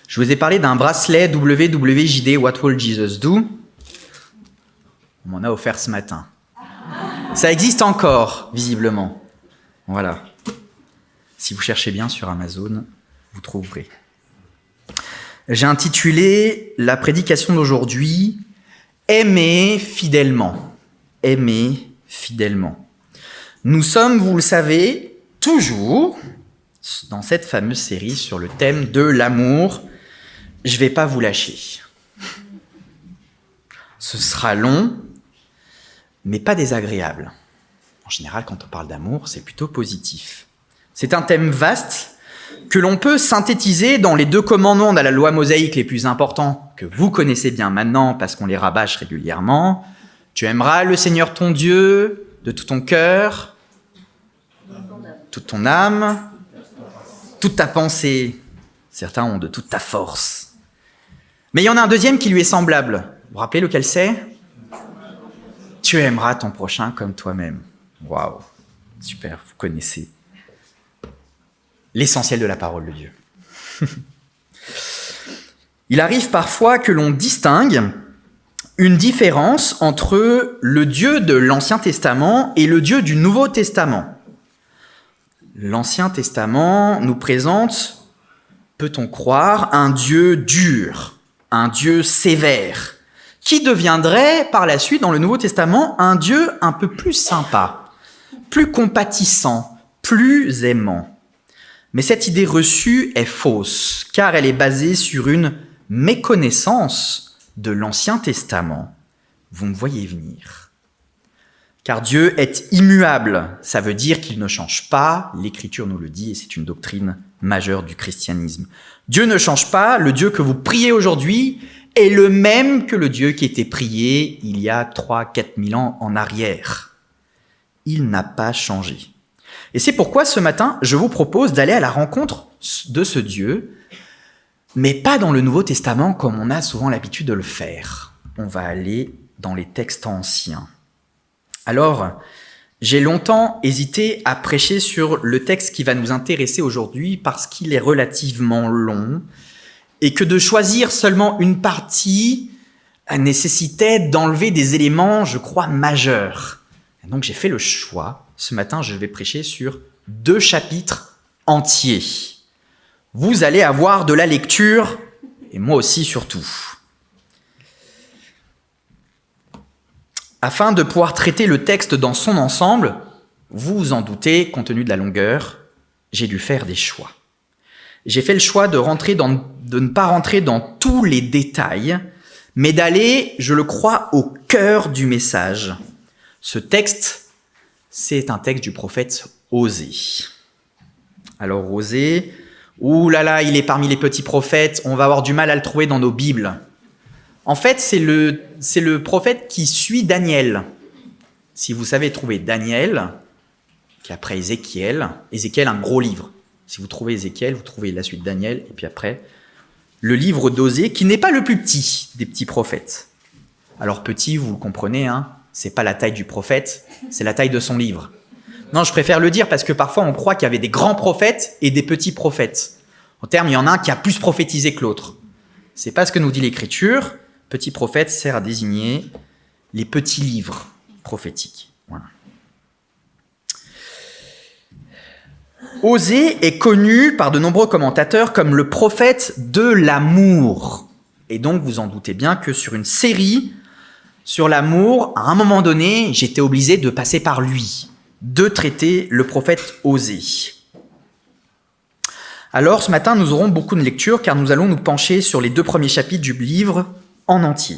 Je vous ai parlé d'un bracelet WWJD, What Will Jesus Do? On m'en a offert ce matin. Ça existe encore, visiblement. Voilà. Si vous cherchez bien sur Amazon, vous trouverez. J'ai intitulé la prédication d'aujourd'hui « Aimer fidèlement ». Aimer fidèlement. Nous sommes, vous le savez, toujours dans cette fameuse série sur le thème de l'amour. Je ne vais pas vous lâcher. Ce sera long, mais pas désagréable. En général, quand on parle d'amour, c'est plutôt positif. C'est un thème vaste que l'on peut synthétiser dans les 2 commandements de la loi mosaïque les plus importants que vous connaissez bien maintenant parce qu'on les rabâche régulièrement. Tu aimeras le Seigneur ton Dieu de tout ton cœur, toute ton âme, toute ta pensée. Certains ont de toute ta force. Mais il y en a un deuxième qui lui est semblable. Vous vous rappelez lequel c'est? Tu aimeras ton prochain comme toi-même. Waouh, super, vous connaissez l'essentiel de la parole de Dieu. Il arrive parfois que l'on distingue une différence entre le Dieu de l'Ancien Testament et le Dieu du Nouveau Testament. L'Ancien Testament nous présente, peut-on croire, un Dieu dur, un Dieu sévère, qui deviendrait par la suite, dans le Nouveau Testament, un Dieu un peu plus sympa, plus compatissant, plus aimant. Mais cette idée reçue est fausse, car elle est basée sur une méconnaissance de l'Ancien Testament. Vous me voyez venir. Car Dieu est immuable, ça veut dire qu'il ne change pas, l'Écriture nous le dit, et c'est une doctrine majeure du christianisme. Dieu ne change pas, le Dieu que vous priez aujourd'hui est le même que le Dieu qui était prié il y a 3-4 000 ans en arrière. Il n'a pas changé. Et c'est pourquoi ce matin, je vous propose d'aller à la rencontre de ce Dieu, mais pas dans le Nouveau Testament comme on a souvent l'habitude de le faire. On va aller dans les textes anciens. Alors, j'ai longtemps hésité à prêcher sur le texte qui va nous intéresser aujourd'hui parce qu'il est relativement long et que de choisir seulement une partie nécessitait d'enlever des éléments, je crois, majeurs. Et donc j'ai fait le choix. Ce matin, je vais prêcher sur 2 chapitres entiers. Vous allez avoir de la lecture, et moi aussi surtout. Afin de pouvoir traiter le texte dans son ensemble, vous vous en doutez, compte tenu de la longueur, j'ai dû faire des choix. J'ai fait le choix de ne pas rentrer dans tous les détails, mais d'aller, je le crois, au cœur du message. Ce texte, c'est un texte du prophète Osée. Alors Osée, il est parmi les petits prophètes, on va avoir du mal à le trouver dans nos Bibles. En fait, c'est le prophète qui suit Daniel. Si vous savez trouver Daniel, qui est après Ézéchiel, un gros livre. Si vous trouvez Ézéchiel, vous trouvez la suite Daniel, et puis après, le livre d'Osée, qui n'est pas le plus petit des petits prophètes. Alors petit, vous le comprenez, hein, c'est pas la taille du prophète, c'est la taille de son livre. Non, je préfère le dire parce que parfois on croit qu'il y avait des grands prophètes et des petits prophètes. En termes, il y en a un qui a plus prophétisé que l'autre. C'est pas ce que nous dit l'Écriture. Petit prophète sert à désigner les petits livres prophétiques. Voilà. Osée est connu par de nombreux commentateurs comme le prophète de l'amour. Et donc, vous en doutez bien que sur une série sur l'amour, à un moment donné, j'étais obligé de passer par lui, de traiter le prophète Osée. Alors, ce matin, nous aurons beaucoup de lectures car nous allons nous pencher sur les 2 premiers chapitres du livre en entier.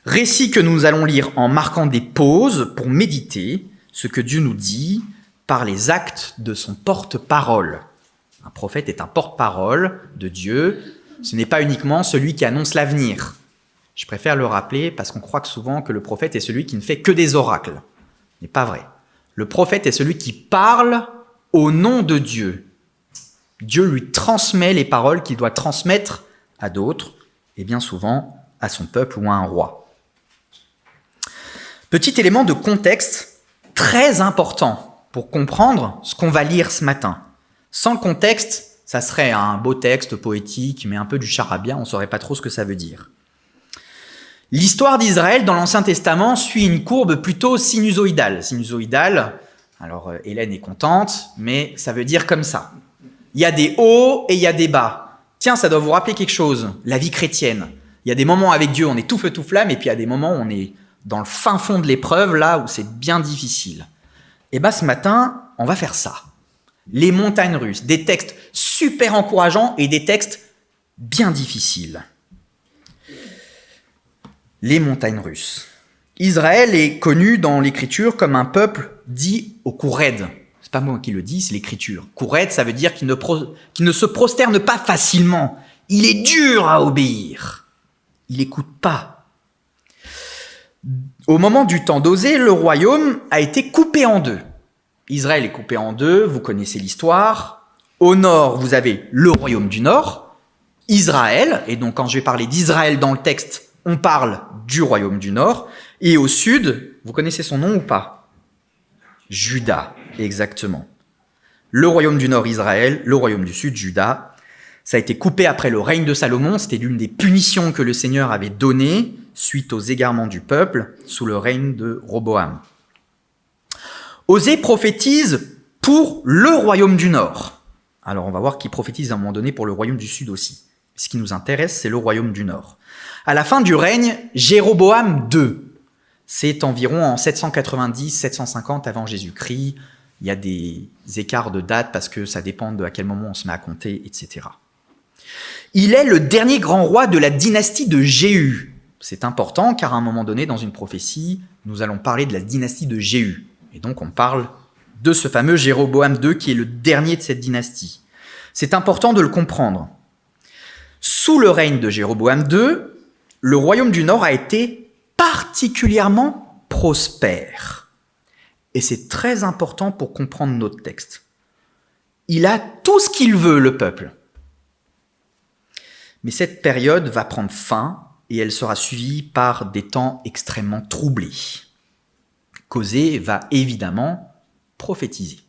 Récit que nous allons lire en marquant des pauses pour méditer ce que Dieu nous dit par les actes de son porte-parole. Un prophète est un porte-parole de Dieu. Ce n'est pas uniquement celui qui annonce l'avenir. Je préfère le rappeler parce qu'on croit souvent que le prophète est celui qui ne fait que des oracles. Ce n'est pas vrai. Le prophète est celui qui parle au nom de Dieu. Dieu lui transmet les paroles qu'il doit transmettre à d'autres, et bien souvent à son peuple ou à un roi. Petit élément de contexte très important pour comprendre ce qu'on va lire ce matin. Sans le contexte, Ça serait un beau texte poétique, mais un peu du charabia, on ne saurait pas trop ce que ça veut dire. L'histoire d'Israël dans l'Ancien Testament suit une courbe plutôt sinusoïdale. Sinusoïdale, alors Hélène est contente, mais ça veut dire comme ça. Il y a des hauts et il y a des bas. Tiens, ça doit vous rappeler quelque chose, la vie chrétienne. Il y a des moments avec Dieu, on est tout feu tout flamme, et puis il y a des moments où on est dans le fin fond de l'épreuve, là où c'est bien difficile. Et bien ce matin, on va faire ça. Les montagnes russes, des textes super encourageants et des textes bien difficiles. Les montagnes russes. Israël est connu dans l'Écriture comme un peuple dit au cou raide. C'est pas moi qui le dis, c'est l'Écriture. Cou raide, ça veut dire qu'il ne se prosterne pas facilement. Il est dur à obéir. Il n'écoute pas. Au moment du temps d'Osée, le royaume a été coupé en deux. Israël est coupé en deux, vous connaissez l'histoire. Au nord, vous avez le royaume du nord, Israël, et donc quand je vais parler d'Israël dans le texte, on parle du royaume du nord. Et au sud, vous connaissez son nom ou pas? Juda, exactement. Le royaume du nord, Israël, le royaume du sud, Juda. Ça a été coupé après le règne de Salomon, c'était l'une des punitions que le Seigneur avait données suite aux égarements du peuple sous le règne de Roboam. Osée prophétise pour le royaume du nord. Alors on va voir qu'il prophétise à un moment donné pour le royaume du sud aussi. Ce qui nous intéresse, c'est le royaume du nord. À la fin du règne, Jéroboam II, c'est environ en 790-750 avant Jésus-Christ. Il y a des écarts de date parce que ça dépend de à quel moment on se met à compter, etc. Il est le dernier grand roi de la dynastie de Jéhu. C'est important car à un moment donné, dans une prophétie, nous allons parler de la dynastie de Jéhu. Et donc on parle de ce fameux Jéroboam II qui est le dernier de cette dynastie. C'est important de le comprendre. Sous le règne de Jéroboam II, le royaume du Nord a été particulièrement prospère. Et c'est très important pour comprendre notre texte. Il a tout ce qu'il veut, le peuple. Mais cette période va prendre fin et elle sera suivie par des temps extrêmement troublés. Qu'Osée va évidemment prophétiser.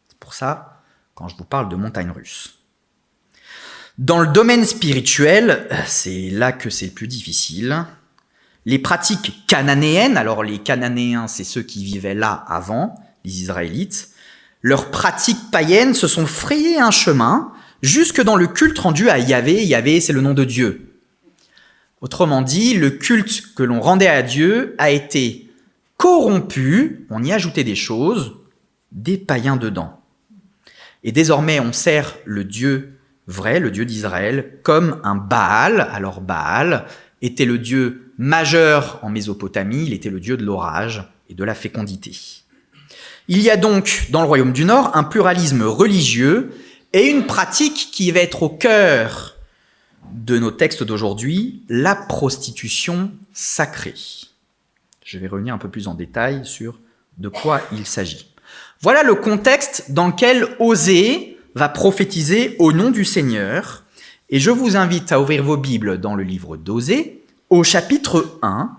C'est pour ça, quand je vous parle de montagnes russes. Dans le domaine spirituel, c'est là que c'est le plus difficile. Les pratiques cananéennes, alors les Cananéens, c'est ceux qui vivaient là avant, les Israélites, leurs pratiques païennes se sont frayées un chemin jusque dans le culte rendu à Yahvé. Yahvé, c'est le nom de Dieu. Autrement dit, le culte que l'on rendait à Dieu a été corrompu, on y ajoutait des choses, des païens dedans. Et désormais, on sert le Dieu vrai, le Dieu d'Israël, comme un Baal. Alors Baal était le Dieu majeur en Mésopotamie, il était le Dieu de l'orage et de la fécondité. Il y a donc, dans le royaume du Nord, un pluralisme religieux et une pratique qui va être au cœur de nos textes d'aujourd'hui, la prostitution sacrée. Je vais revenir un peu plus en détail sur de quoi il s'agit. Voilà le contexte dans lequel Osée va prophétiser au nom du Seigneur. Et je vous invite à ouvrir vos Bibles dans le livre d'Osée, au chapitre 1,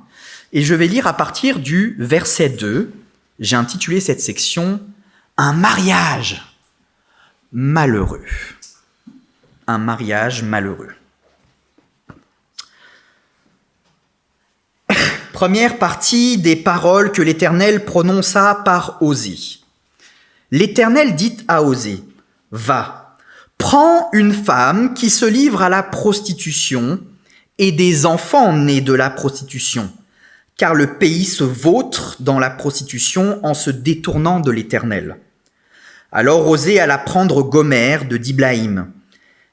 et je vais lire à partir du verset 2. J'ai intitulé cette section « Un mariage malheureux ». Un mariage malheureux. Première partie des paroles que l'Éternel prononça par Osée. L'Éternel dit à Osée, « Va, prends une femme qui se livre à la prostitution et des enfants nés de la prostitution, car le pays se vautre dans la prostitution en se détournant de l'Éternel. » Alors Osée alla prendre Gomère de Diblaïm.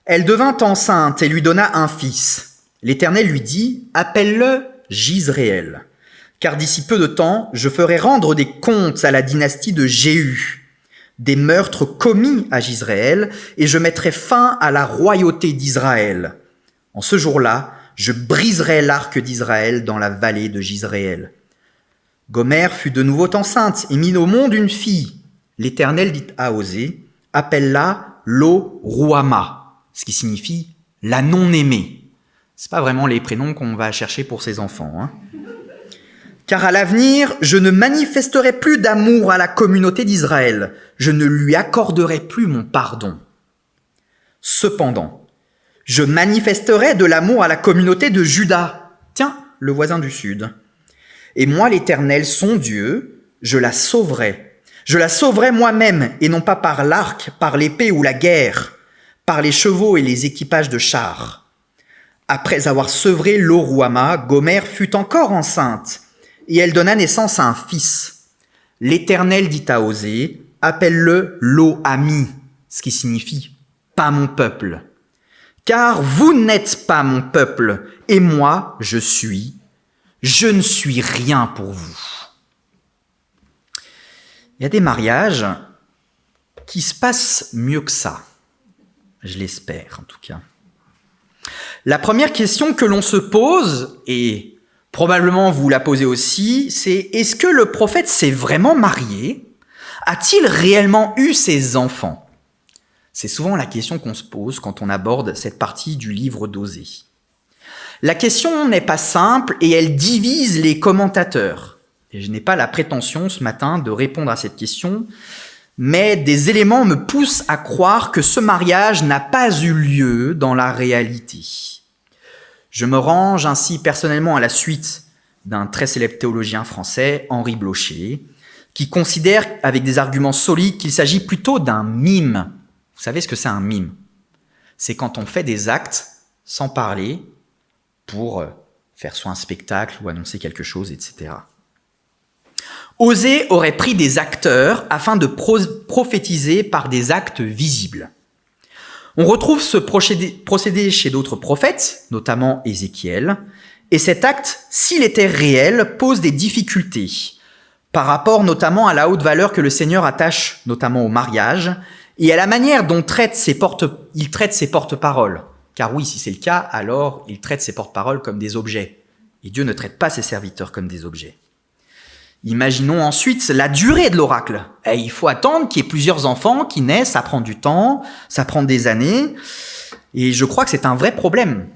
Elle devint enceinte et lui donna un fils. L'Éternel lui dit, « Appelle-le Jizréel, car d'ici peu de temps, je ferai rendre des comptes à la dynastie de Jéhu, des meurtres commis à Jizréel, et je mettrai fin à la royauté d'Israël. En ce jour-là, je briserai l'arc d'Israël dans la vallée de Jizréel. » Gomère fut de nouveau enceinte et mit au monde une fille. L'Éternel dit à Osée, « Appelle-la Lo-Ruama », ce qui signifie « la non-aimée ». C'est pas vraiment les prénoms qu'on va chercher pour ses enfants, hein. Car à l'avenir, je ne manifesterai plus d'amour à la communauté d'Israël. Je ne lui accorderai plus mon pardon. Cependant, je manifesterai de l'amour à la communauté de Juda. Tiens, le voisin du sud. Et moi, l'Éternel, son Dieu, je la sauverai. Je la sauverai moi-même, et non pas par l'arc, par l'épée ou la guerre, par les chevaux et les équipages de chars. Après avoir sevré Lo-Ruama, Gomère fut encore enceinte, et elle donna naissance à un fils. L'Éternel dit à Osée, appelle-le Lo-Ami, ce qui signifie « pas mon peuple ». Car vous n'êtes pas mon peuple, et moi, je ne suis rien pour vous. Il y a des mariages qui se passent mieux que ça. Je l'espère, en tout cas. La première question que l'on se pose, et probablement vous la posez aussi, c'est est-ce que le prophète s'est vraiment marié ? A-t-il réellement eu ses enfants ? C'est souvent la question qu'on se pose quand on aborde cette partie du livre d'Osée. La question n'est pas simple et elle divise les commentateurs. Et je n'ai pas la prétention ce matin de répondre à cette question, mais des éléments me poussent à croire que ce mariage n'a pas eu lieu dans la réalité. Je me range ainsi personnellement à la suite d'un très célèbre théologien français, Henri Blocher, qui considère avec des arguments solides qu'il s'agit plutôt d'un mime. Vous savez ce que c'est un mime ? C'est quand on fait des actes sans parler pour faire soit un spectacle ou annoncer quelque chose, etc. Osée aurait pris des acteurs afin de prophétiser par des actes visibles. On retrouve ce procédé chez d'autres prophètes, notamment Ézéchiel, et cet acte, s'il était réel, pose des difficultés par rapport notamment à la haute valeur que le Seigneur attache notamment au mariage et à la manière dont il traite ses porte-paroles. Car oui, si c'est le cas, alors il traite ses porte-paroles comme des objets. Et Dieu ne traite pas ses serviteurs comme des objets. Imaginons ensuite la durée de l'oracle. Il faut attendre qu'il y ait plusieurs enfants qui naissent, ça prend du temps, ça prend des années. Et je crois que c'est un vrai problème.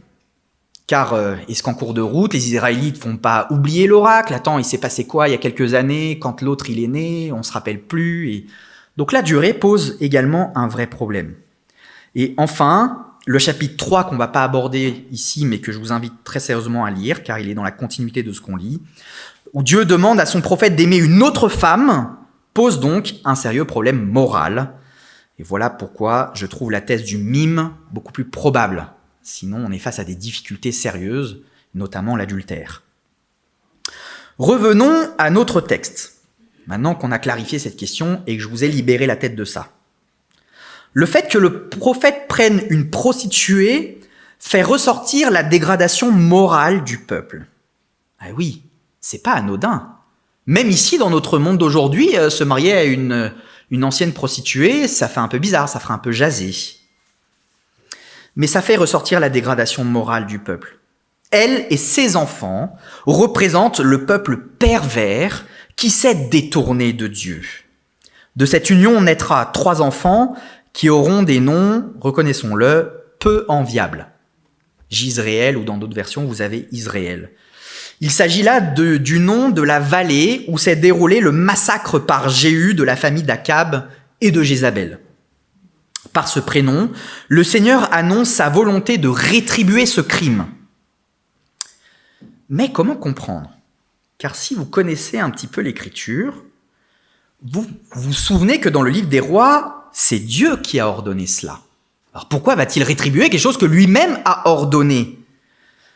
Car est-ce qu'en cours de route, les Israélites ne font pas oublier l'oracle ? Attends, il s'est passé quoi il y a quelques années, quand l'autre il est né, on ne se rappelle plus. Et... Donc la durée pose également un vrai problème. Et enfin, le chapitre 3 qu'on ne va pas aborder ici, mais que je vous invite très sérieusement à lire, car il est dans la continuité de ce qu'on lit, où Dieu demande à son prophète d'aimer une autre femme, pose donc un sérieux problème moral. Et voilà pourquoi je trouve la thèse du mime beaucoup plus probable. Sinon, on est face à des difficultés sérieuses, notamment l'adultère. Revenons à notre texte. Maintenant qu'on a clarifié cette question et que je vous ai libéré la tête de ça. Le fait que le prophète prenne une prostituée fait ressortir la dégradation morale du peuple. Ah oui, c'est pas anodin. Même ici, dans notre monde d'aujourd'hui, se marier à une ancienne prostituée, ça fait un peu bizarre, ça ferait un peu jaser. Mais ça fait ressortir la dégradation morale du peuple. Elle et ses enfants représentent le peuple pervers qui s'est détourné de Dieu. De cette union naîtra 3 enfants qui auront des noms, reconnaissons-le, peu enviables. Jisraël, ou dans d'autres versions, vous avez Israël. Il s'agit là du nom de la vallée où s'est déroulé le massacre par Jéhu de la famille d'Akab et de Jézabel. Par ce prénom, le Seigneur annonce sa volonté de rétribuer ce crime. Mais comment comprendre ? Car si vous connaissez un petit peu l'Écriture, vous vous souvenez que dans le livre des Rois, c'est Dieu qui a ordonné cela. Alors pourquoi va-t-il rétribuer quelque chose que lui-même a ordonné ?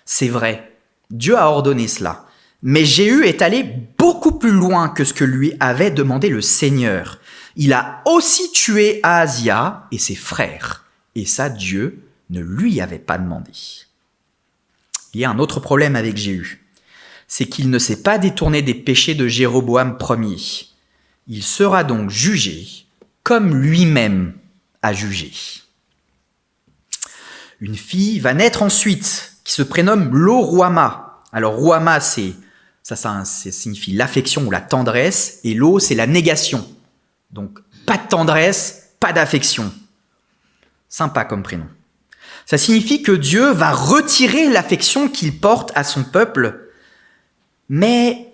C'est vrai, Dieu a ordonné cela. Mais Jéhu est allé beaucoup plus loin que ce que lui avait demandé le Seigneur. Il a aussi tué Ahazia et ses frères. Et ça, Dieu ne lui avait pas demandé. Il y a un autre problème avec Jéhu. C'est qu'il ne s'est pas détourné des péchés de Jéroboam Ier. Il sera donc jugé comme lui-même a jugé. Une fille va naître ensuite, qui se prénomme Lo-Ruama. Alors Ruama, ça signifie l'affection ou la tendresse, et Lo, c'est la négation. Donc pas de tendresse, pas d'affection. Sympa comme prénom. Ça signifie que Dieu va retirer l'affection qu'il porte à son peuple, mais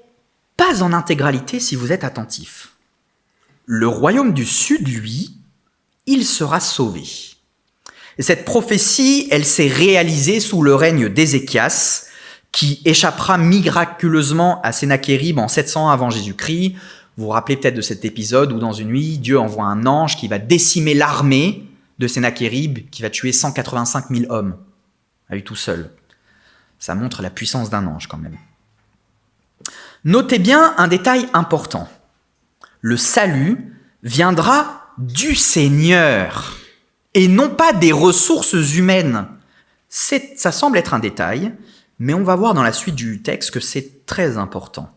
pas en intégralité si vous êtes attentif. Le royaume du Sud, lui, il sera sauvé. Et cette prophétie, elle s'est réalisée sous le règne d'Ézéchias, qui échappera miraculeusement à Sennachérib en 700 avant Jésus-Christ. Vous vous rappelez peut-être de cet épisode où dans une nuit, Dieu envoie un ange qui va décimer l'armée de Sennachérib, qui va tuer 185 000 hommes à lui tout seul. Ça montre la puissance d'un ange quand même. Notez bien un détail important. Le salut viendra du Seigneur et non pas des ressources humaines. Ça semble être un détail, mais on va voir dans la suite du texte que c'est très important.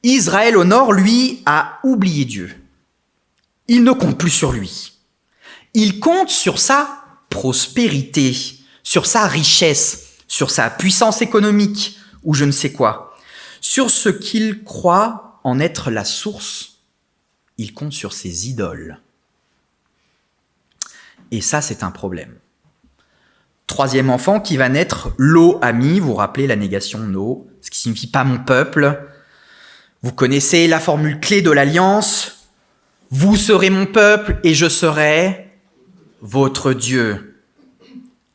Israël au nord, lui, a oublié Dieu. Il ne compte plus sur lui. Il compte sur sa prospérité, sur sa richesse, sur sa puissance économique ou je ne sais quoi. Sur ce qu'il croit en être la source, il compte sur ses idoles. Et ça, c'est un problème. Troisième enfant qui va naître, Lo-Ami, vous vous rappelez la négation No, ce qui signifie pas mon peuple. Vous connaissez la formule clé de l'alliance, vous serez mon peuple et je serai votre Dieu.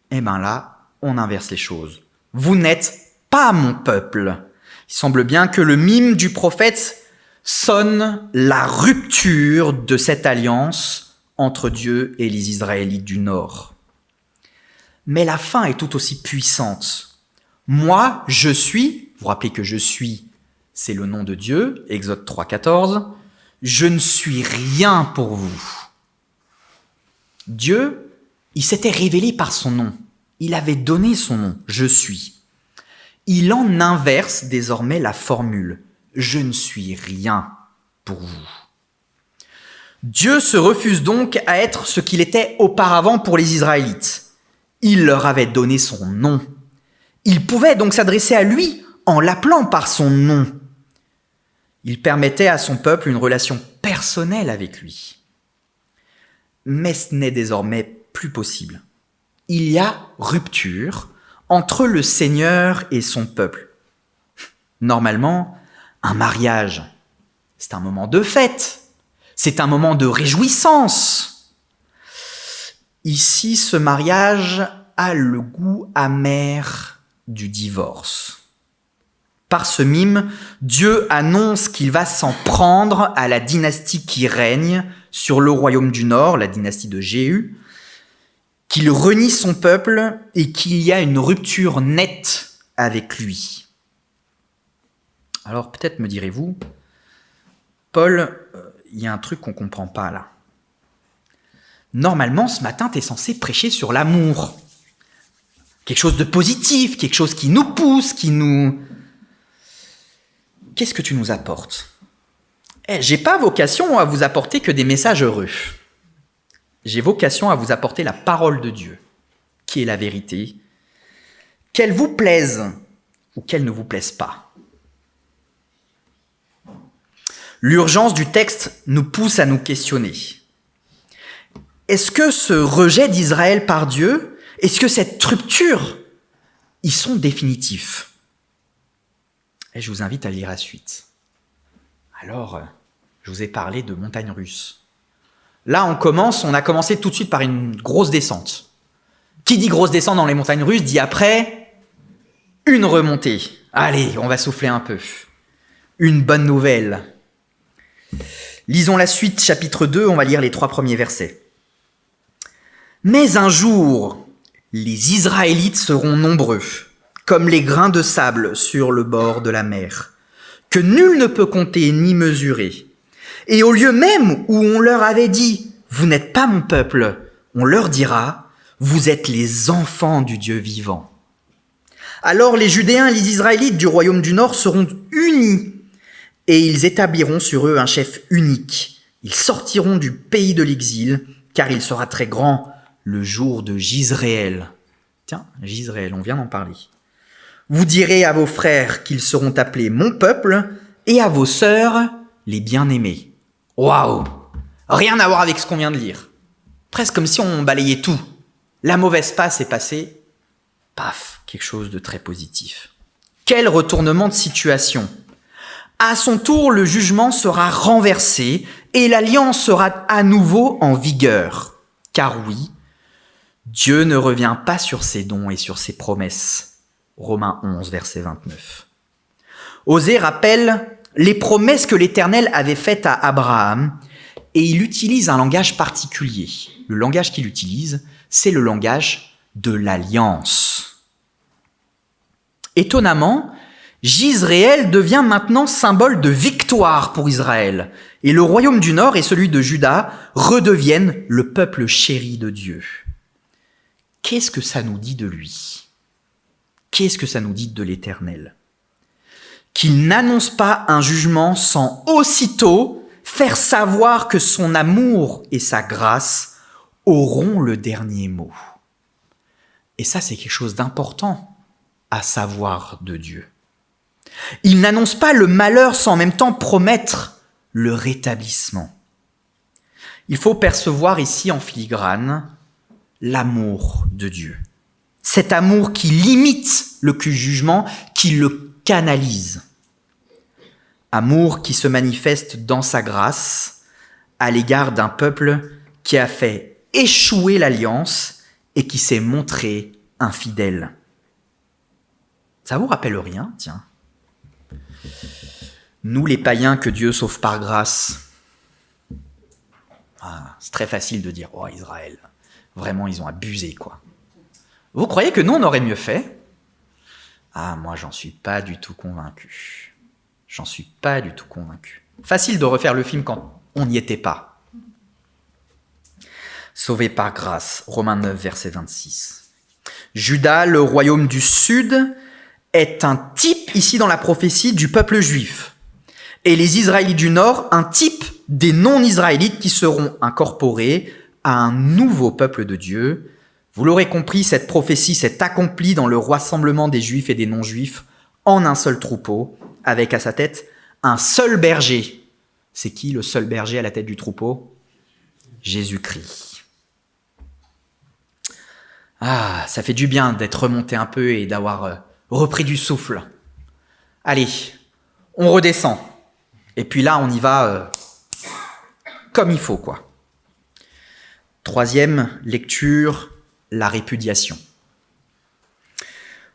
Eh bien là, on inverse les choses. Vous n'êtes pas mon peuple. Il semble bien que le mime du prophète sonne la rupture de cette alliance entre Dieu et les Israélites du Nord. Mais la fin est tout aussi puissante. Moi, je suis, vous vous rappelez que je suis, c'est le nom de Dieu, Exode 3,14, je ne suis rien pour vous. Dieu, il s'était révélé par son nom. Il avait donné son nom, je suis. Il en inverse désormais la formule, je ne suis rien pour vous. Dieu se refuse donc à être ce qu'il était auparavant pour les Israélites. Il leur avait donné son nom. Il pouvait donc s'adresser à lui en l'appelant par son nom. Il permettait à son peuple une relation personnelle avec lui. Mais ce n'est désormais plus possible. Il y a rupture entre le Seigneur et son peuple. Normalement, un mariage, c'est un moment de fête, c'est un moment de réjouissance. Ici, ce mariage a le goût amer du divorce. Par ce mime, Dieu annonce qu'il va s'en prendre à la dynastie qui règne sur le royaume du Nord, la dynastie de Jéhu, qu'il renie son peuple et qu'il y a une rupture nette avec lui. Alors peut-être me direz-vous, Paul, il y a un truc qu'on ne comprend pas là. Normalement, ce matin, tu es censé prêcher sur l'amour. Quelque chose de positif, quelque chose qui nous pousse, qui nous... Qu'est-ce que tu nous apportes ? J'ai pas vocation à vous apporter que des messages heureux. J'ai vocation à vous apporter la parole de Dieu, qui est la vérité, qu'elle vous plaise ou qu'elle ne vous plaise pas. L'urgence du texte nous pousse à nous questionner. Est-ce que ce rejet d'Israël par Dieu, est-ce que cette rupture, ils sont définitifs ? Et je vous invite à lire la suite. Alors, je vous ai parlé de montagnes russes. Là, on a commencé tout de suite par une grosse descente. Qui dit grosse descente dans les montagnes russes dit après une remontée. Allez, on va souffler un peu. Une bonne nouvelle. Lisons la suite, chapitre 2, on va lire les 3 premiers versets. Mais un jour, les Israélites seront nombreux, comme les grains de sable sur le bord de la mer, que nul ne peut compter ni mesurer. Et au lieu même où on leur avait dit « Vous n'êtes pas mon peuple », on leur dira « Vous êtes les enfants du Dieu vivant ». Alors les Judéens et les Israélites du royaume du Nord seront unis, et ils établiront sur eux un chef unique. Ils sortiront du pays de l'exil, car il sera très grand le jour de Jisraël. Tiens, Jisraël, on vient d'en parler. Vous direz à vos frères qu'ils seront appelés mon peuple, et à vos sœurs les bien-aimés. Waouh! Rien à voir avec ce qu'on vient de lire. Presque comme si on balayait tout. La mauvaise passe est passée. Paf, quelque chose de très positif. Quel retournement de situation! À son tour, le jugement sera renversé et l'alliance sera à nouveau en vigueur. Car oui, Dieu ne revient pas sur ses dons et sur ses promesses. Romains 11, verset 29. Osée rappelle les promesses que l'Éternel avait faites à Abraham et il utilise un langage particulier. Le langage qu'il utilise, c'est le langage de l'alliance. Étonnamment, Jisraël devient maintenant symbole de victoire pour Israël et le royaume du Nord et celui de Juda redeviennent le peuple chéri de Dieu. Qu'est-ce que ça nous dit de lui ? Qu'est-ce que ça nous dit de l'Éternel ? Qu'il n'annonce pas un jugement sans aussitôt faire savoir que son amour et sa grâce auront le dernier mot. Et ça, c'est quelque chose d'important à savoir de Dieu. Il n'annonce pas le malheur sans en même temps promettre le rétablissement. Il faut percevoir ici en filigrane l'amour de Dieu. Cet amour qui limite le jugement, qui le canalise. Amour qui se manifeste dans sa grâce à l'égard d'un peuple qui a fait échouer l'alliance et qui s'est montré infidèle. Ça vous rappelle rien, tiens. Nous, les païens que Dieu sauve par grâce, c'est très facile de dire « Oh, Israël, vraiment, ils ont abusé, quoi. » Vous croyez que nous, on aurait mieux fait ? Moi, j'en suis pas du tout convaincu. J'en suis pas du tout convaincu. Facile de refaire le film quand on n'y était pas. Sauvé par grâce, Romains 9, verset 26. Juda, le royaume du Sud, est un type, ici dans la prophétie, du peuple juif. Et les Israélites du Nord, un type des non-Israélites qui seront incorporés à un nouveau peuple de Dieu. Vous l'aurez compris, cette prophétie s'est accomplie dans le rassemblement des Juifs et des non-Juifs en un seul troupeau, avec à sa tête un seul berger. C'est qui le seul berger à la tête du troupeau ? Jésus-Christ. Ça fait du bien d'être remonté un peu et d'avoir repris du souffle. Allez, on redescend. Et puis là, on y va comme il faut, quoi. Troisième lecture, la répudiation.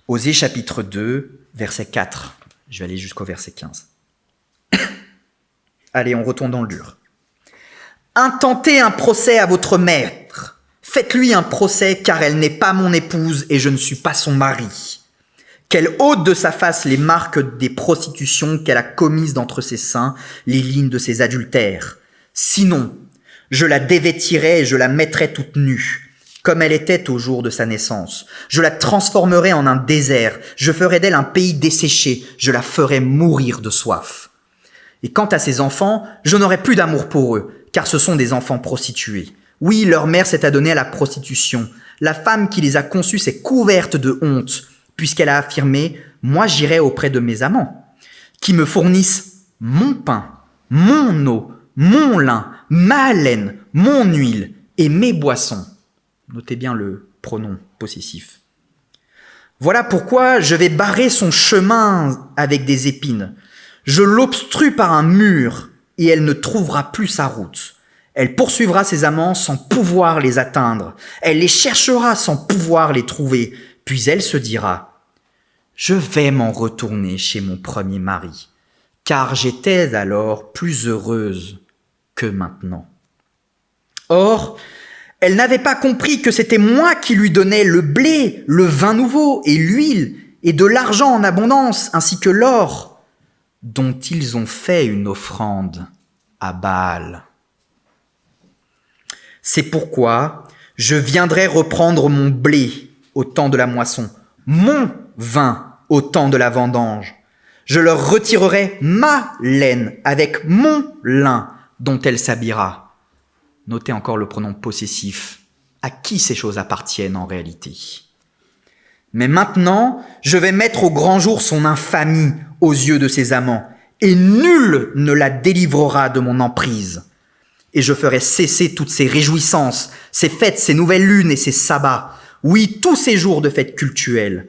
Osée chapitre 2, verset 4. Je vais aller jusqu'au verset 15. Allez, on retourne dans le dur. Intentez un procès à votre maître. Faites-lui un procès, car elle n'est pas mon épouse et je ne suis pas son mari. Qu'elle ôte de sa face les marques des prostitutions qu'elle a commises d'entre ses seins, les lignes de ses adultères. Sinon, je la dévêtirai et je la mettrai toute nue, comme elle était au jour de sa naissance. Je la transformerai en un désert, je ferai d'elle un pays desséché, je la ferai mourir de soif. Et quant à ses enfants, je n'aurai plus d'amour pour eux, car ce sont des enfants prostitués. Oui, leur mère s'est adonnée à la prostitution. La femme qui les a conçus s'est couverte de honte, puisqu'elle a affirmé « Moi j'irai auprès de mes amants, qui me fournissent mon pain, mon eau, mon lin, ma laine, mon huile et mes boissons. » Notez bien le pronom possessif. Voilà pourquoi je vais barrer son chemin avec des épines. Je l'obstrue par un mur et elle ne trouvera plus sa route. Elle poursuivra ses amants sans pouvoir les atteindre. Elle les cherchera sans pouvoir les trouver. Puis elle se dira « Je vais m'en retourner chez mon premier mari, car j'étais alors plus heureuse que maintenant. » Or, elle n'avait pas compris que c'était moi qui lui donnais le blé, le vin nouveau et l'huile, et de l'argent en abondance, ainsi que l'or, dont ils ont fait une offrande à Baal. C'est pourquoi je viendrai reprendre mon blé au temps de la moisson, mon vin au temps de la vendange. Je leur retirerai ma laine avec mon lin dont elle s'habillera. Notez encore le pronom possessif. À qui ces choses appartiennent en réalité ? Mais maintenant, je vais mettre au grand jour son infamie aux yeux de ses amants, et nul ne la délivrera de mon emprise. Et je ferai cesser toutes ses réjouissances, ses fêtes, ses nouvelles lunes et ses sabbats, oui, tous ces jours de fêtes cultuelles.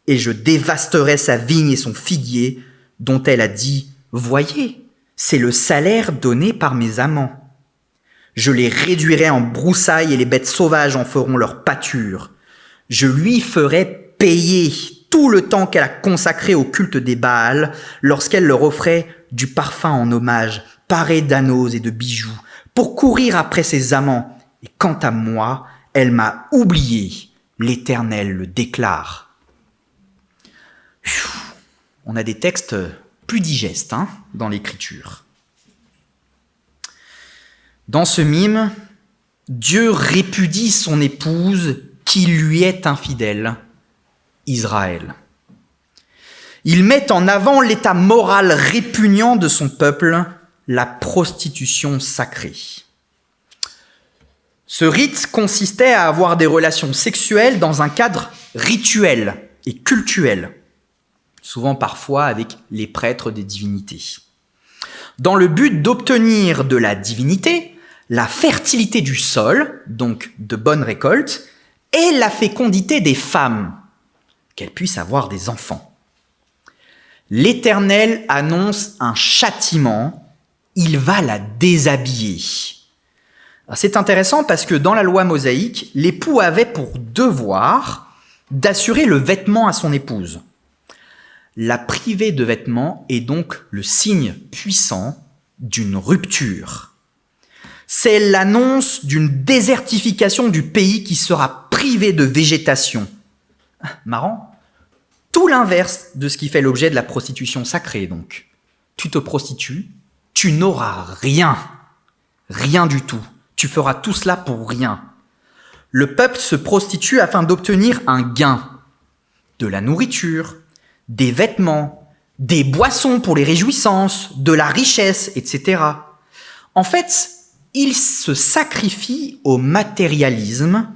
Et je dévasterai sa vigne et son figuier, dont elle a dit « Voyez, c'est le salaire donné par mes amants. » Je les réduirai en broussailles et les bêtes sauvages en feront leur pâture. Je lui ferai payer tout le temps qu'elle a consacré au culte des Baals lorsqu'elle leur offrait du parfum en hommage, paré d'anneaux et de bijoux, pour courir après ses amants. Et quant à moi, elle m'a oublié. L'Éternel le déclare. On a des textes plus digestes dans l'Écriture. Dans ce mime, Dieu répudie son épouse qui lui est infidèle, Israël. Il met en avant l'état moral répugnant de son peuple, la prostitution sacrée. Ce rite consistait à avoir des relations sexuelles dans un cadre rituel et cultuel, souvent parfois avec les prêtres des divinités, dans le but d'obtenir de la divinité la fertilité du sol, donc de bonnes récoltes, et la fécondité des femmes, qu'elles puissent avoir des enfants. L'Éternel annonce un châtiment, il va la déshabiller. C'est intéressant parce que dans la loi mosaïque, l'époux avait pour devoir d'assurer le vêtement à son épouse. La priver de vêtements est donc le signe puissant d'une rupture. C'est l'annonce d'une désertification du pays qui sera privé de végétation. Marrant. Tout l'inverse de ce qui fait l'objet de la prostitution sacrée, donc. Tu te prostitues, tu n'auras rien. Rien du tout. Tu feras tout cela pour rien. Le peuple se prostitue afin d'obtenir un gain. De la nourriture, des vêtements, des boissons pour les réjouissances, de la richesse, etc. En fait, il se sacrifie au matérialisme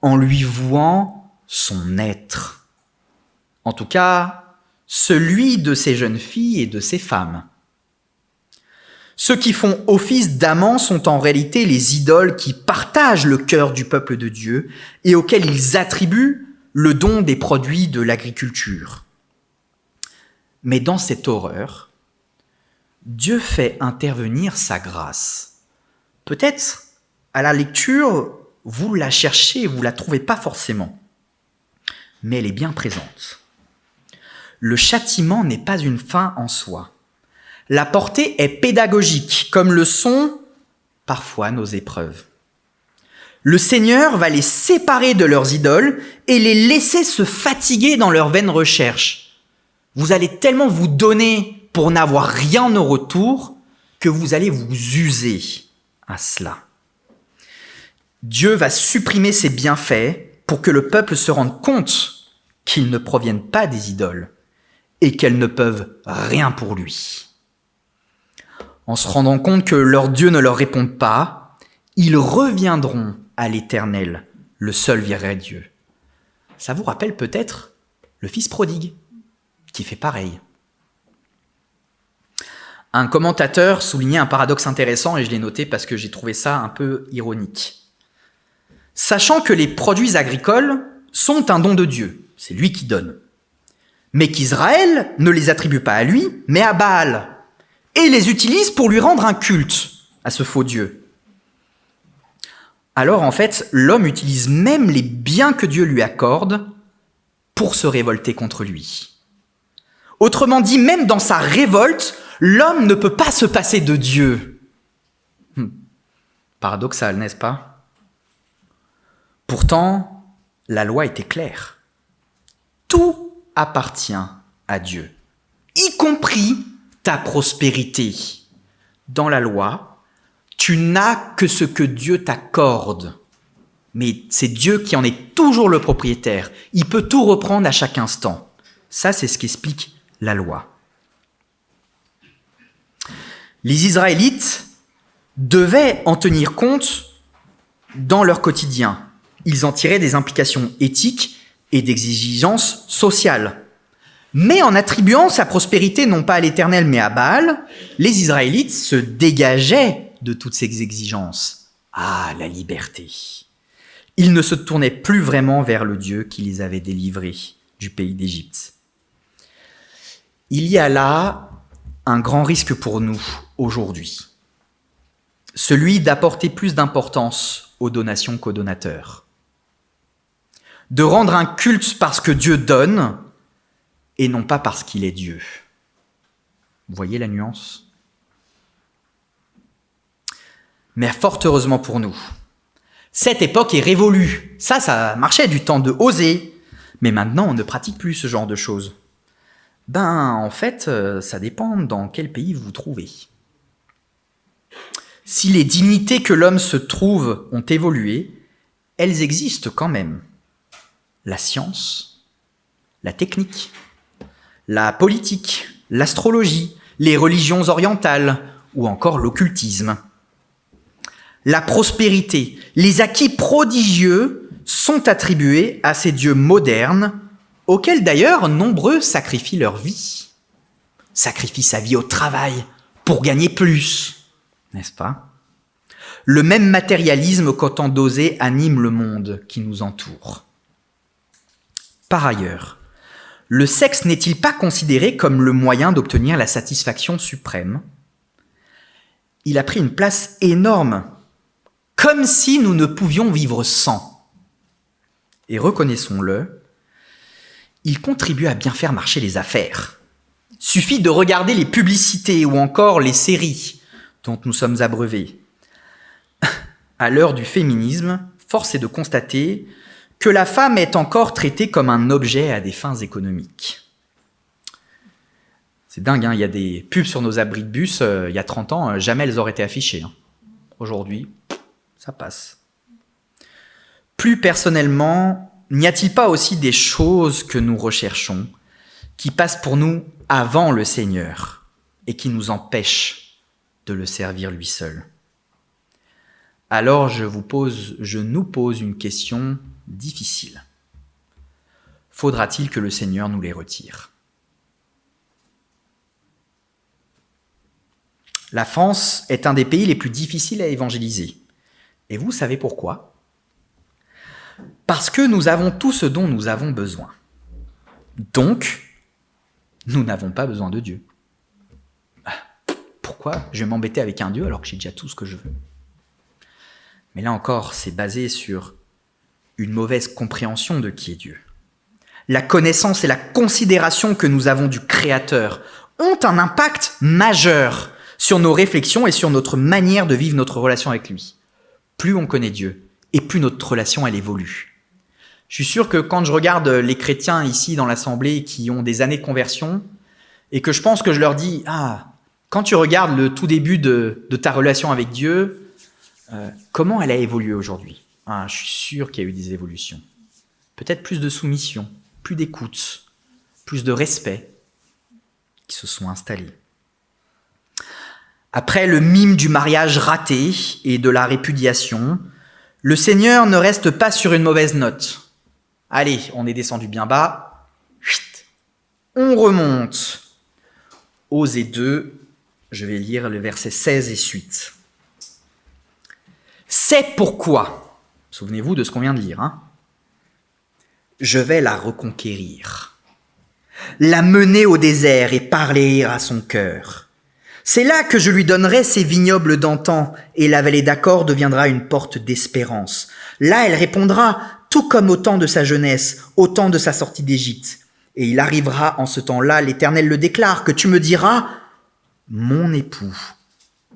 en lui vouant son être. En tout cas, celui de ces jeunes filles et de ces femmes. Ceux qui font office d'amants sont en réalité les idoles qui partagent le cœur du peuple de Dieu et auxquels ils attribuent le don des produits de l'agriculture. Mais dans cette horreur, Dieu fait intervenir sa grâce. Peut-être, à la lecture, vous la cherchez, vous ne la trouvez pas forcément. Mais elle est bien présente. Le châtiment n'est pas une fin en soi. La portée est pédagogique, comme le sont parfois nos épreuves. Le Seigneur va les séparer de leurs idoles et les laisser se fatiguer dans leurs vaines recherches. Vous allez tellement vous donner pour n'avoir rien au retour que vous allez vous user à cela. Dieu va supprimer ses bienfaits pour que le peuple se rende compte qu'ils ne proviennent pas des idoles et qu'elles ne peuvent rien pour lui. En se rendant compte que leur Dieu ne leur répond pas, ils reviendront à l'Éternel, le seul vrai Dieu. Ça vous rappelle peut-être le fils prodigue, qui fait pareil. Un commentateur soulignait un paradoxe intéressant, et je l'ai noté parce que j'ai trouvé ça un peu ironique. Sachant que les produits agricoles sont un don de Dieu, c'est lui qui donne, mais qu'Israël ne les attribue pas à lui, mais à Baal, et les utilise pour lui rendre un culte à ce faux Dieu. Alors en fait, l'homme utilise même les biens que Dieu lui accorde pour se révolter contre lui. Autrement dit, même dans sa révolte, l'homme ne peut pas se passer de Dieu. Paradoxal, n'est-ce pas? Pourtant, la loi était claire. Tout appartient à Dieu, y compris ta prospérité. Dans la loi, tu n'as que ce que Dieu t'accorde. Mais c'est Dieu qui en est toujours le propriétaire. Il peut tout reprendre à chaque instant. Ça, c'est ce qu'explique la loi. Les Israélites devaient en tenir compte dans leur quotidien. Ils en tiraient des implications éthiques et d'exigences sociales. Mais en attribuant sa prospérité non pas à l'Éternel mais à Baal, les Israélites se dégageaient de toutes ces exigences. Ah, la liberté! Ils ne se tournaient plus vraiment vers le Dieu qui les avait délivrés du pays d'Égypte. Il y a là un grand risque pour nous aujourd'hui. celui d'apporter plus d'importance aux donations qu'aux donateurs, de rendre un culte parce que Dieu donne et non pas parce qu'il est Dieu. Vous voyez la nuance ? Mais fort heureusement pour nous, cette époque est révolue. Ça marchait du temps de oser. Mais maintenant, on ne pratique plus ce genre de choses. En fait, ça dépend dans quel pays vous vous trouvez. Si les dignités que l'homme se trouve ont évolué, elles existent quand même. La science, la technique, la politique, l'astrologie, les religions orientales ou encore l'occultisme. La prospérité, les acquis prodigieux sont attribués à ces dieux modernes, auxquels d'ailleurs nombreux sacrifient leur vie. Sacrifient sa vie au travail pour gagner plus, n'est-ce pas ? Le même matérialisme qu'autant d'oser anime le monde qui nous entoure. Par ailleurs, le sexe n'est-il pas considéré comme le moyen d'obtenir la satisfaction suprême ? Il a pris une place énorme, comme si nous ne pouvions vivre sans. Et reconnaissons-le, il contribue à bien faire marcher les affaires. Suffit de regarder les publicités ou encore les séries dont nous sommes abreuvés. À l'heure du féminisme, force est de constater que la femme est encore traitée comme un objet à des fins économiques. C'est dingue, il y a des pubs sur nos abris de bus, il y a 30 ans, jamais elles auraient été affichées. Aujourd'hui, ça passe. Plus personnellement, n'y a-t-il pas aussi des choses que nous recherchons qui passent pour nous avant le Seigneur et qui nous empêchent de le servir lui seul ? Alors je nous pose une question difficile. Faudra-t-il que le Seigneur nous les retire ? La France est un des pays les plus difficiles à évangéliser. Et vous savez pourquoi ? Parce que nous avons tout ce dont nous avons besoin. Donc, nous n'avons pas besoin de Dieu. Pourquoi je vais m'embêter avec un Dieu alors que j'ai déjà tout ce que je veux ? Mais là encore, c'est basé sur une mauvaise compréhension de qui est Dieu. La connaissance et la considération que nous avons du Créateur ont un impact majeur sur nos réflexions et sur notre manière de vivre notre relation avec lui. Plus on connaît Dieu, et plus notre relation, elle évolue. Je suis sûr que quand je regarde les chrétiens ici dans l'Assemblée qui ont des années de conversion, et que je pense que je leur dis, quand tu regardes le tout début de ta relation avec Dieu, comment elle a évolué aujourd'hui ? Je suis sûr qu'il y a eu des évolutions. Peut-être plus de soumission, plus d'écoute, plus de respect qui se sont installés. Après le mime du mariage raté et de la répudiation, le Seigneur ne reste pas sur une mauvaise note. Allez, on est descendu bien bas. On remonte. Osée 2, je vais lire le verset 16 et suite. C'est pourquoi, souvenez-vous de ce qu'on vient de lire, je vais la reconquérir, la mener au désert et parler à son cœur. C'est là que je lui donnerai ses vignobles d'antan, et la vallée d'Accord deviendra une porte d'espérance. Là, elle répondra, tout comme au temps de sa jeunesse, au temps de sa sortie d'Égypte. Et il arrivera en ce temps-là, l'Éternel le déclare, que tu me diras, mon époux,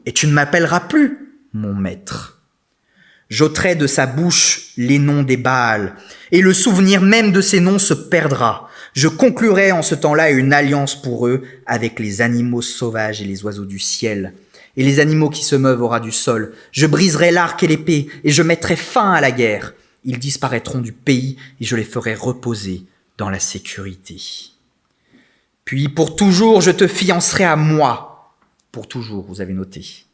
et tu ne m'appelleras plus mon maître. J'ôterai de sa bouche les noms des Baals, et le souvenir même de ces noms se perdra. Je conclurai en ce temps-là une alliance pour eux avec les animaux sauvages et les oiseaux du ciel, et les animaux qui se meuvent au ras du sol. Je briserai l'arc et l'épée, et je mettrai fin à la guerre. Ils disparaîtront du pays, et je les ferai reposer dans la sécurité. Puis pour toujours, je te fiancerai à moi. Pour toujours, vous avez noté.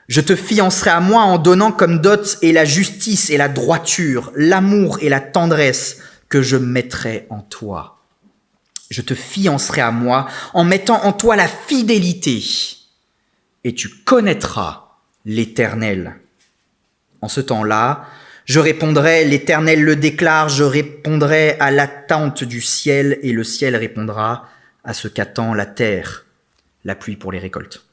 Je te fiancerai à moi en donnant comme dot et la justice et la droiture, l'amour et la tendresse que je mettrai en toi. Je te fiancerai à moi en mettant en toi la fidélité, et tu connaîtras l'Éternel. En ce temps-là, je répondrai, l'Éternel le déclare, je répondrai à l'attente du ciel, et le ciel répondra à ce qu'attend la terre, la pluie pour les récoltes.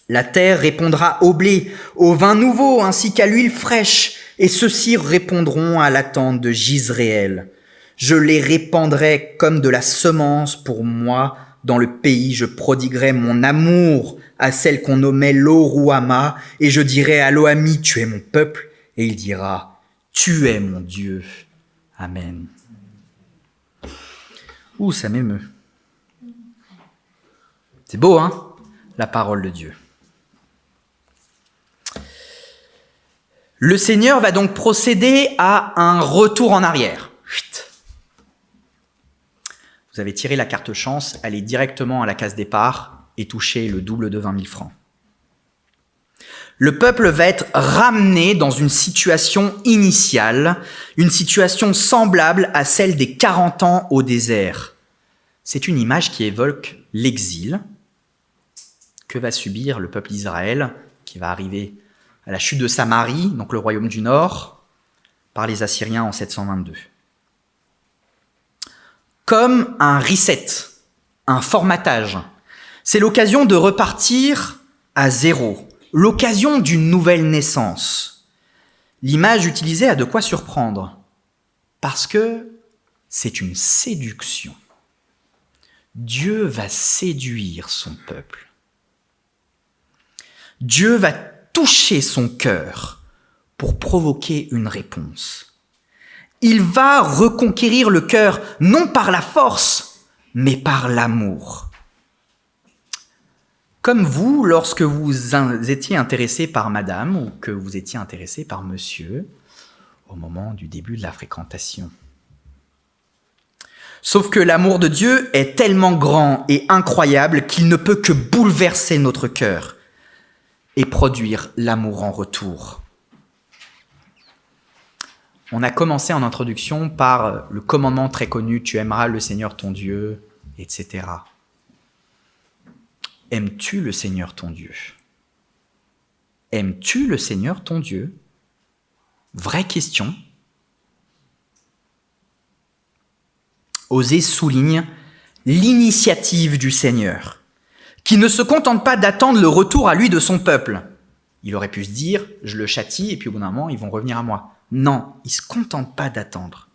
La terre répondra au blé, au vin nouveau, ainsi qu'à l'huile fraîche, et ceux-ci répondront à l'attente de Jisraël. Je les répandrai comme de la semence pour moi dans le pays. Je prodiguerai mon amour à celle qu'on nommait Lo-Ruhama, et je dirai à Lo-Ami, tu es mon peuple, et il dira, tu es mon Dieu. Amen. Ouh, ça m'émeut. C'est beau, hein, la parole de Dieu. Le Seigneur va donc procéder à un retour en arrière. Vous avez tiré la carte chance, allez directement à la case départ et touchez le double de 20 000 francs. Le peuple va être ramené dans une situation initiale, une situation semblable à celle des 40 ans au désert. C'est une image qui évoque l'exil que va subir le peuple d'Israël, qui va arriver à la chute de Samarie, donc le royaume du Nord, par les Assyriens en 722. Comme un reset, un formatage. C'est l'occasion de repartir à zéro, l'occasion d'une nouvelle naissance. L'image utilisée a de quoi surprendre, parce que c'est une séduction. Dieu va séduire son peuple. Dieu va toucher son cœur pour provoquer une réponse. Il va reconquérir le cœur, non par la force, mais par l'amour. Comme vous, lorsque vous étiez intéressé par madame ou que vous étiez intéressé par monsieur au moment du début de la fréquentation. Sauf que l'amour de Dieu est tellement grand et incroyable qu'il ne peut que bouleverser notre cœur et produire l'amour en retour. On a commencé en introduction par le commandement très connu « Tu aimeras le Seigneur ton Dieu », etc. Aimes-tu le Seigneur ton Dieu ? Aimes-tu le Seigneur ton Dieu ? Vraie question. Osée souligne l'initiative du Seigneur, qui ne se contente pas d'attendre le retour à lui de son peuple. Il aurait pu se dire, je le châtie et puis au bout d'un moment, ils vont revenir à moi. Non, il ne se contente pas d'attendre.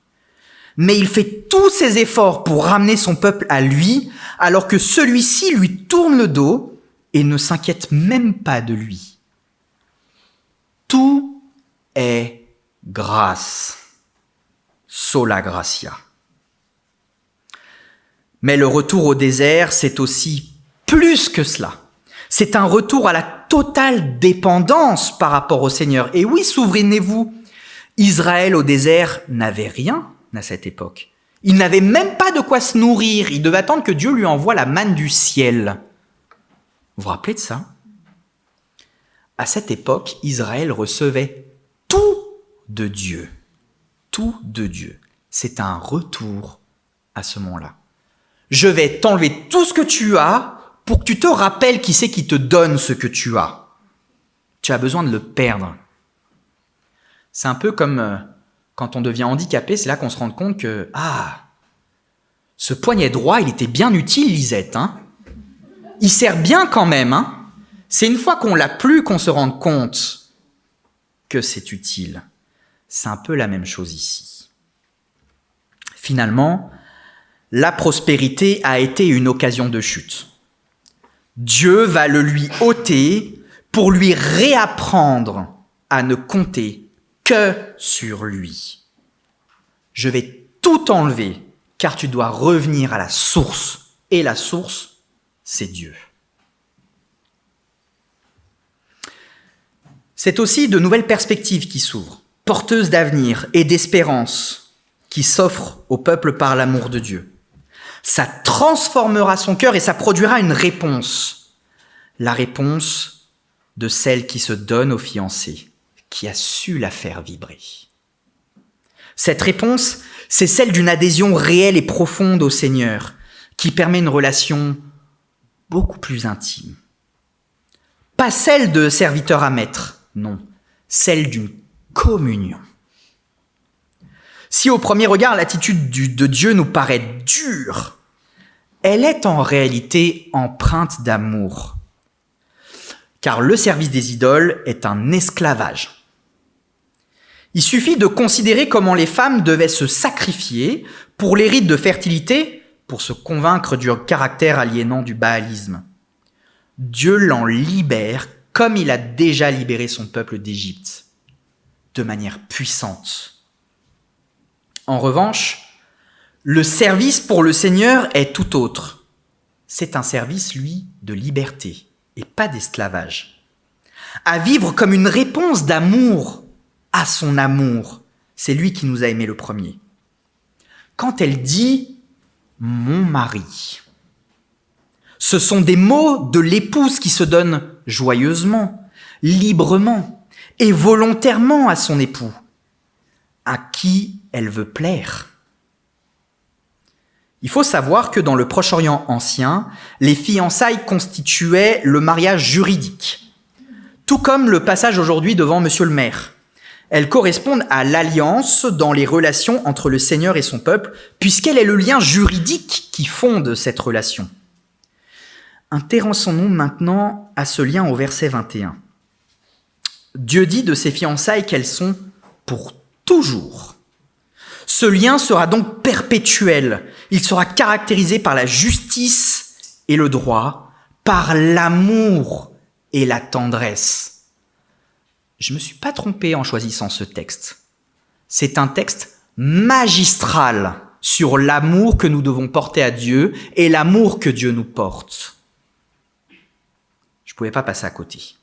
Mais il fait tous ses efforts pour ramener son peuple à lui, alors que celui-ci lui tourne le dos et ne s'inquiète même pas de lui. Tout est grâce. Sola gratia. Mais le retour au désert, c'est aussi plus que cela. C'est un retour à la totale dépendance par rapport au Seigneur. Et oui, souvenez-vous, Israël au désert n'avait rien à cette époque. Il n'avait même pas de quoi se nourrir. Il devait attendre que Dieu lui envoie la manne du ciel. Vous vous rappelez de ça ? À cette époque, Israël recevait tout de Dieu. Tout de Dieu. C'est un retour à ce moment-là. Je vais t'enlever tout ce que tu as pour que tu te rappelles qui c'est qui te donne ce que tu as. Tu as besoin de le perdre. C'est un peu comme quand on devient handicapé, c'est là qu'on se rend compte que ce poignet droit, il était bien utile, Lisette. Hein, il sert bien quand même. Hein. C'est une fois qu'on l'a plus qu'on se rend compte que c'est utile. C'est un peu la même chose ici. Finalement, la prospérité a été une occasion de chute. Dieu va le lui ôter pour lui réapprendre à ne compter que sur lui. Je vais tout enlever, car tu dois revenir à la source. Et la source, c'est Dieu. C'est aussi de nouvelles perspectives qui s'ouvrent, porteuses d'avenir et d'espérance, qui s'offrent au peuple par l'amour de Dieu. Ça transformera son cœur et ça produira une réponse. La réponse de celle qui se donne au fiancé, qui a su la faire vibrer. Cette réponse, c'est celle d'une adhésion réelle et profonde au Seigneur, qui permet une relation beaucoup plus intime. Pas celle de serviteur à maître, non, celle d'une communion. Si au premier regard, l'attitude de Dieu nous paraît dure, elle est en réalité empreinte d'amour. car le service des idoles est un esclavage. Il suffit de considérer comment les femmes devaient se sacrifier pour les rites de fertilité pour se convaincre du caractère aliénant du baalisme. Dieu l'en libère comme il a déjà libéré son peuple d'Égypte, de manière puissante. En revanche, le service pour le Seigneur est tout autre. C'est un service, lui, de liberté et pas d'esclavage. À vivre comme une réponse d'amour à son amour. C'est lui qui nous a aimés le premier. Quand elle dit « mon mari », ce sont des mots de l'épouse qui se donne joyeusement, librement et volontairement à son époux, à qui elle veut plaire. Il faut savoir que dans le Proche-Orient ancien, les fiançailles constituaient le mariage juridique, tout comme le passage aujourd'hui devant Monsieur le maire. Elles correspondent à l'alliance dans les relations entre le Seigneur et son peuple, puisqu'elle est le lien juridique qui fonde cette relation. Intéressons-nous maintenant à ce lien au verset 21. Dieu dit de ces fiançailles qu'elles sont pour toujours. Ce lien sera donc perpétuel. Il sera caractérisé par la justice et le droit, par l'amour et la tendresse. Je ne me suis pas trompé en choisissant ce texte. C'est un texte magistral sur l'amour que nous devons porter à Dieu et l'amour que Dieu nous porte. Je ne pouvais pas passer à côté.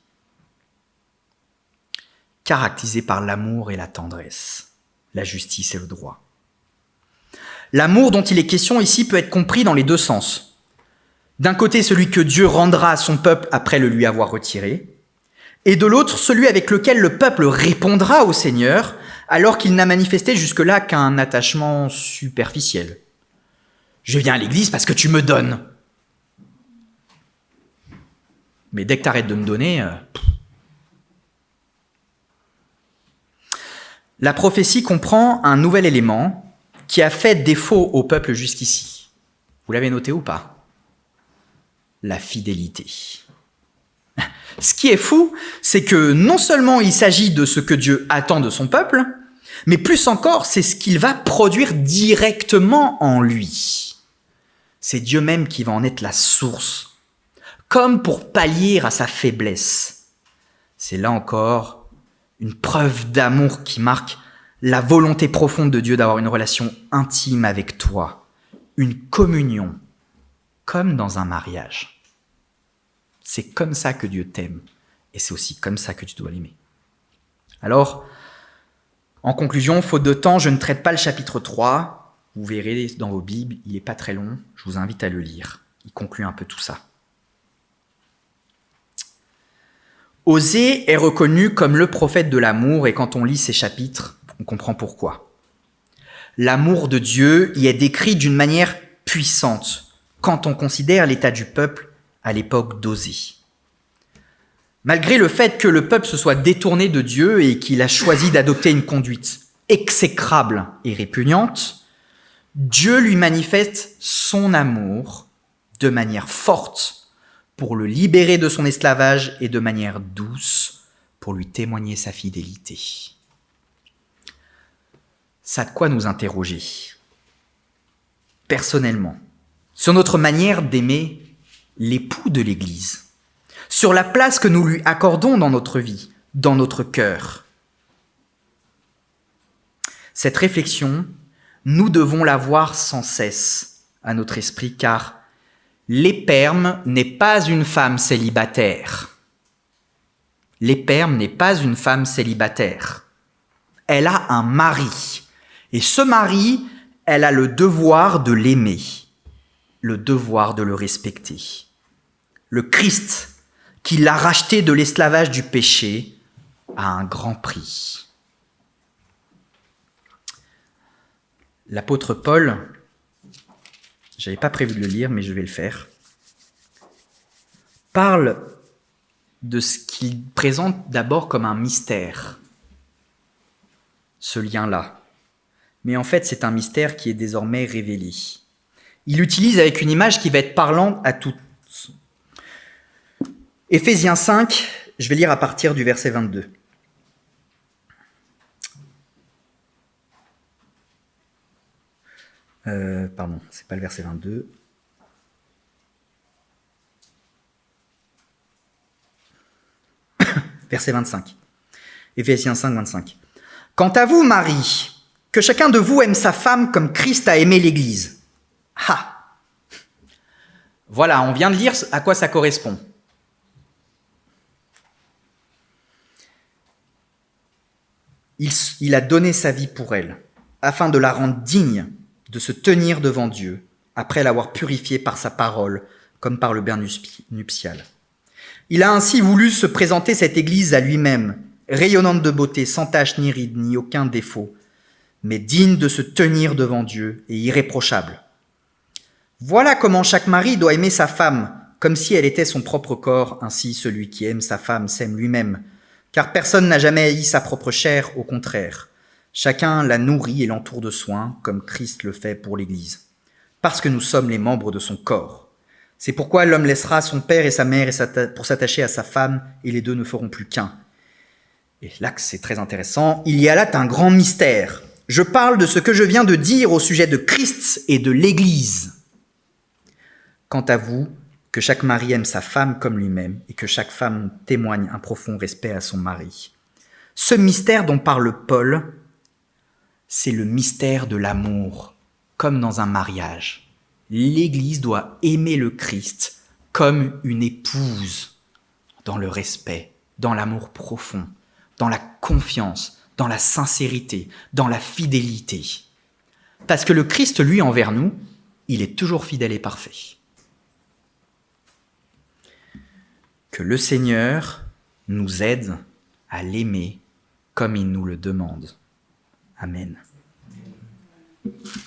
Caractérisé par l'amour et la tendresse, la justice et le droit. L'amour dont il est question ici peut être compris dans les deux sens. D'un côté, celui que Dieu rendra à son peuple après le lui avoir retiré, et de l'autre, celui avec lequel le peuple répondra au Seigneur alors qu'il n'a manifesté jusque-là qu'un attachement superficiel. Je viens à l'église parce que tu me donnes. Mais dès que tu arrêtes de me donner... La prophétie comprend un nouvel élément qui a fait défaut au peuple jusqu'ici. Vous l'avez noté ou pas ? La fidélité. Ce qui est fou, c'est que non seulement il s'agit de ce que Dieu attend de son peuple, mais plus encore, c'est ce qu'il va produire directement en lui. C'est Dieu même qui va en être la source, comme pour pallier à sa faiblesse. C'est là encore une preuve d'amour qui marque la volonté profonde de Dieu d'avoir une relation intime avec toi, une communion, comme dans un mariage. C'est comme ça que Dieu t'aime, et c'est aussi comme ça que tu dois l'aimer. Alors, en conclusion, faute de temps, je ne traite pas le chapitre 3. Vous verrez dans vos Bibles, il n'est pas très long, je vous invite à le lire. Il conclut un peu tout ça. Osée est reconnu comme le prophète de l'amour, et quand on lit ces chapitres, on comprend pourquoi. L'amour de Dieu y est décrit d'une manière puissante quand on considère l'état du peuple à l'époque d'Osée. Malgré le fait que le peuple se soit détourné de Dieu et qu'il a choisi d'adopter une conduite exécrable et répugnante, Dieu lui manifeste son amour de manière forte pour le libérer de son esclavage et de manière douce pour lui témoigner sa fidélité. Ça a de quoi nous interroger, personnellement, sur notre manière d'aimer l'époux de l'Église, sur la place que nous lui accordons dans notre vie, dans notre cœur. Cette réflexion, nous devons l'avoir sans cesse à notre esprit, car l'éperme n'est pas une femme célibataire. L'éperme n'est pas une femme célibataire. Elle a un mari. Et ce mari, elle a le devoir de l'aimer, le devoir de le respecter. Le Christ, qui l'a racheté de l'esclavage du péché, a un grand prix. L'apôtre Paul, je n'avais pas prévu de le lire, mais je vais le faire, parle de ce qu'il présente d'abord comme un mystère, ce lien-là. Mais en fait, c'est un mystère qui est désormais révélé. Il l'utilise avec une image qui va être parlante à tous. Éphésiens 5, je vais lire à partir du verset 22. Pardon, c'est pas le verset 22. Verset 25. Éphésiens 5, 25. Quant à vous, Marie, que chacun de vous aime sa femme comme Christ a aimé l'Église. Ah! Voilà, on vient de lire à quoi ça correspond. Il a donné sa vie pour elle, afin de la rendre digne de se tenir devant Dieu, après l'avoir purifiée par sa parole, comme par le bain nuptial. Il a ainsi voulu se présenter cette Église à lui-même, rayonnante de beauté, sans tache ni ride, ni aucun défaut, mais digne de se tenir devant Dieu et irréprochable. Voilà comment chaque mari doit aimer sa femme, comme si elle était son propre corps. Ainsi, celui qui aime sa femme s'aime lui-même, car personne n'a jamais haï sa propre chair, au contraire. Chacun la nourrit et l'entoure de soins, comme Christ le fait pour l'Église, parce que nous sommes les membres de son corps. C'est pourquoi l'homme laissera son père et sa mère pour s'attacher à sa femme, et les deux ne feront plus qu'un. Et là, c'est très intéressant, il y a là un grand mystère. Je parle de ce que je viens de dire au sujet de Christ et de l'Église. Quant à vous, que chaque mari aime sa femme comme lui-même et que chaque femme témoigne un profond respect à son mari. Ce mystère dont parle Paul, c'est le mystère de l'amour, comme dans un mariage. L'Église doit aimer le Christ comme une épouse, dans le respect, dans l'amour profond, dans la confiance, dans la sincérité, dans la fidélité. Parce que le Christ, lui, envers nous, il est toujours fidèle et parfait. Que le Seigneur nous aide à l'aimer comme il nous le demande. Amen.